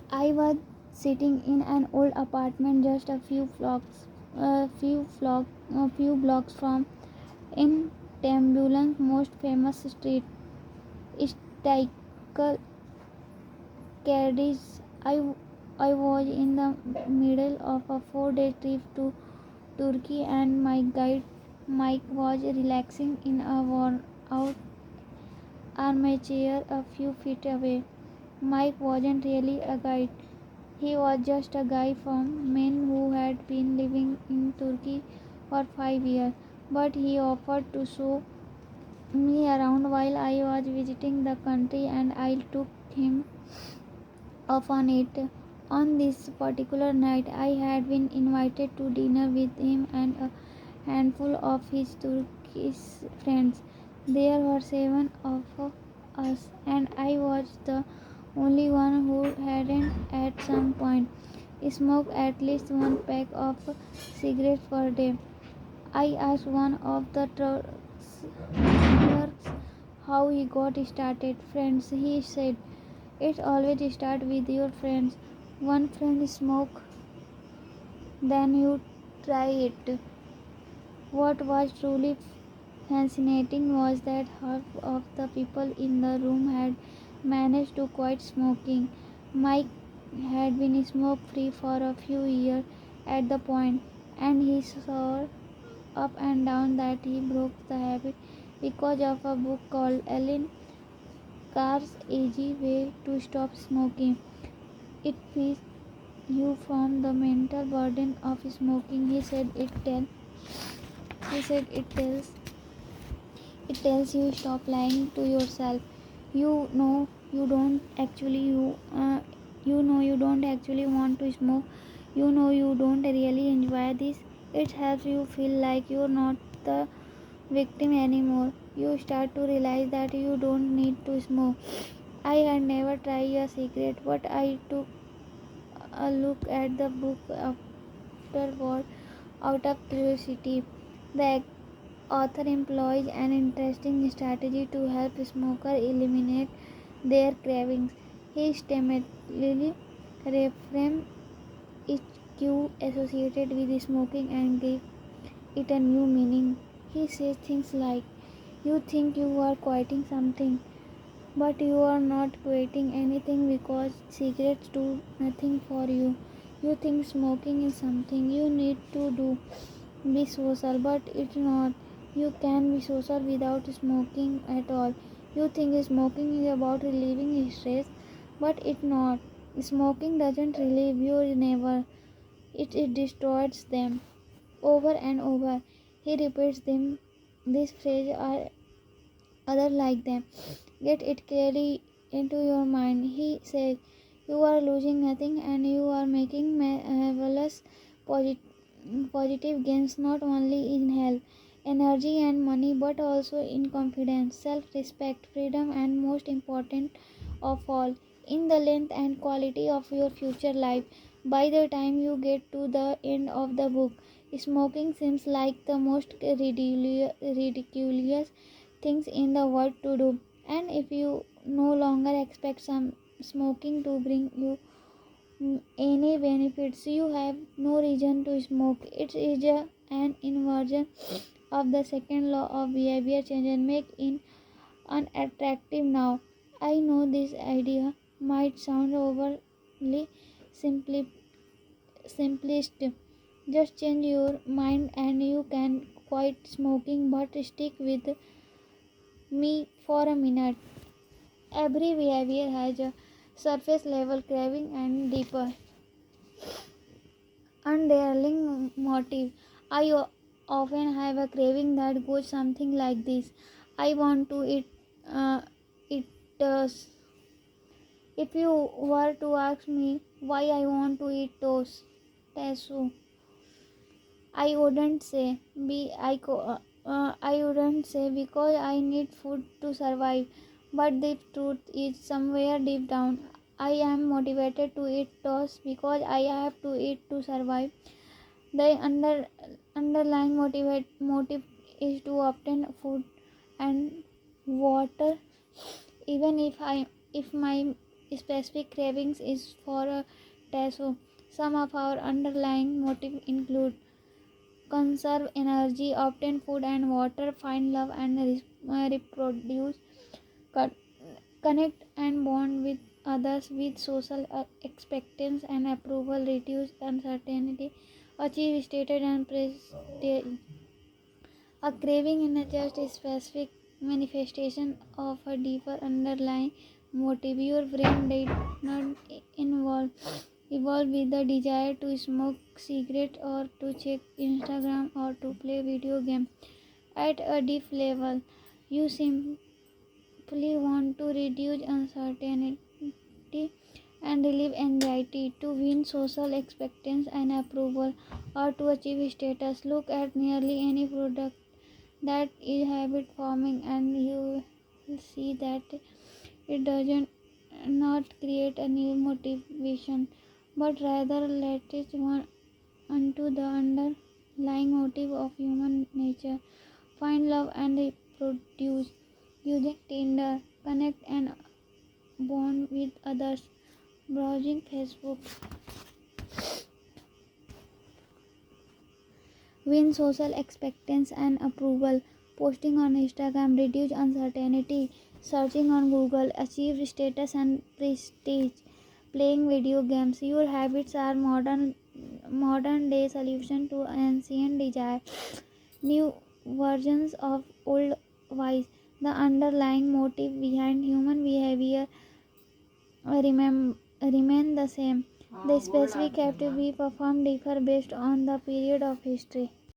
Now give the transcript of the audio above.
I was sitting in an old apartment just a few blocks from in Tambulance most famous street, Stickle Cadiz. I was in the middle of a 4-day trip to Turkey, and my guide Mike was relaxing in a worn out armchair a few feet away. Mike wasn't really a guide. He was just a guy from Maine who had been living in Turkey for 5 years, but he offered to show me around while I was visiting the country, and I took him up on it. On this particular night, I had been invited to dinner with him and a handful of his Turkish friends. There were 7 of us, and I was the only one who hadn't at some point smoked at least one pack of cigarettes per day. I asked one of the clerks how he got started. Friends, he said, it always starts with your friends. One friend smoke, then you try it. What was truly fascinating was that half of the people in the room had managed to quit smoking. Mike had been smoke free for a few years at the point, and he swore up and down that he broke the habit because of a book called Ellen Carr's Easy Way to Stop Smoking. It frees you from the mental burden of smoking. He said it tells you stop lying to yourself. You know you know you don't actually want to smoke. You know you don't really enjoy this. It helps you feel like you're not the victim anymore. You start to realize that you don't need to smoke. I had never tried a cigarette, but I took a look at the book afterward out of curiosity. The author employs an interesting strategy to help smokers eliminate their cravings. He systematically reframes each cue associated with smoking and gives it a new meaning. He says things like, you think you are quitting something, but you are not quitting anything because cigarettes do nothing for you. You think smoking is something you need to do, be social, but it's not. You can be social without smoking at all. You think smoking is about relieving stress, but it's not. Smoking doesn't relieve your never. It destroys them. Over and over, he repeats them. This phrase or other like them. Get it clearly into your mind. He says, you are losing nothing and you are making marvelous positive gains not only in health, energy, and money but also in confidence, self respect, freedom, and most important of all, in the length and quality of your future life. By the time you get to the end of the book, smoking seems like the most ridiculous things in the world to do. And if you no longer expect some smoking to bring you any benefits, you have no reason to smoke. It is an inversion of the second law of behavior change and make it unattractive now. I know this idea might sound overly simpli- simplest. Just change your mind and you can quit smoking, but stick with me for a minute. Every behavior has a surface level craving and deeper underlying motive. I often have a craving that goes something like this. I want to eat it. If you were to ask me why I want to eat toast, I wouldn't say I wouldn't say because I need food to survive. But the truth is somewhere deep down, I am motivated to eat toast because I have to eat to survive. The underlying motive is to obtain food and water, even if my specific cravings is for a tasso. Some of our underlying motives include conserve energy, obtain food and water, find love and reproduce, con- connect and bond with others, with social expectance and approval, reduce uncertainty, achieve status and prestige. A craving is just a specific manifestation of a deeper underlying motive. Your brain did not involve evolve with the desire to smoke cigarette or to check Instagram or to play video game. At a deep level, you simply want to reduce uncertainty and relieve anxiety, to win social acceptance and approval, or to achieve status. Look at nearly any product that is habit forming, and you will see that it doesn't not create a new motivation, but rather latches one onto the underlying motive of human nature. Find love and reproduce. Using Tinder, connect and bond with others. Browsing Facebook, win social acceptance and approval. Posting on Instagram, reduce uncertainty. Searching on Google, achieve status and prestige. Playing video games. Your habits are modern day solution to ancient desire. New versions of old vice. The underlying motive behind human behavior remain the same. The specific have to be performed differ based on the period of history.